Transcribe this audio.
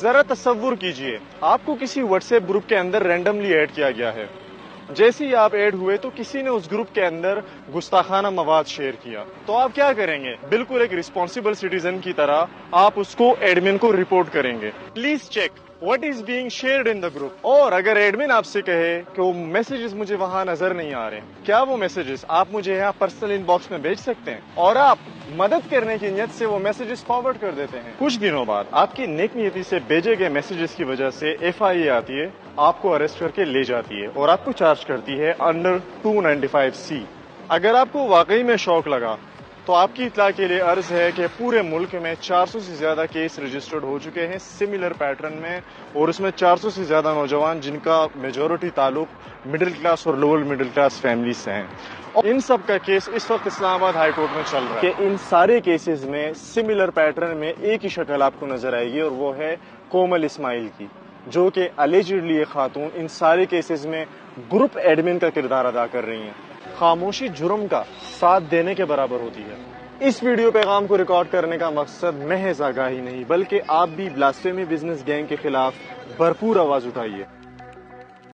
ذرا تصور کیجئے آپ کو کسی واٹس ایپ گروپ کے اندر رینڈملی ایڈ کیا گیا ہے. جیسے ہی آپ ایڈ ہوئے تو کسی نے اس گروپ کے اندر گستاخانہ مواد شیئر کیا تو آپ کیا کریں گے؟ بالکل ایک ریسپانسبل سٹیزن کی طرح آپ اس کو ایڈمن کو رپورٹ کریں گے. Please check what is being shared in the group. اور اگر ایڈمن آپ سے کہے کہ وہ میسیجز مجھے وہاں نظر نہیں آ رہے، کیا وہ میسیجز آپ مجھے یہاں پرسنل ان باکس میں بھیج سکتے ہیں؟ اور آپ مدد کرنے کی نیت سے وہ میسیجز فارورڈ کر دیتے ہیں. کچھ دنوں بعد آپ کی نیک نیتی سے بھیجے گئے میسیجز کی وجہ سے FIA آتی ہے، آپ کو اریسٹ کر کے لے جاتی ہے اور آپ کو چارج کرتی ہے انڈر 295C. اگر آپ کو واقعی میں شوق لگا تو آپ کی اطلاع کے لیے عرض ہے کہ پورے ملک میں 400 سے زیادہ کیس رجسٹرڈ ہو چکے ہیں سملر پیٹرن میں، اور اس میں 400 سے زیادہ نوجوان جن کا میجورٹی تعلق مڈل کلاس اور لوور مڈل کلاس فیملی سے ہیں. ان سب کا کیس اس وقت اسلام آباد ہائی کورٹ میں چل رہا ہے کہ ان سارے کیسز میں سملر پیٹرن میں ایک ہی شکل آپ کو نظر آئے گی، اور وہ ہے کومل اسماعیل کی، جو کہ الیجڈلی یہ خاتون ان سارے کیسز میں گروپ ایڈمن کا کردار ادا کر رہی ہیں. خاموشی جرم کا ساتھ دینے کے برابر ہوتی ہے. اس ویڈیو پیغام کو ریکارڈ کرنے کا مقصد محض آگاہی نہیں، بلکہ آپ بھی بلاسفیمی بزنس گینگ کے خلاف بھرپور آواز اٹھائیے.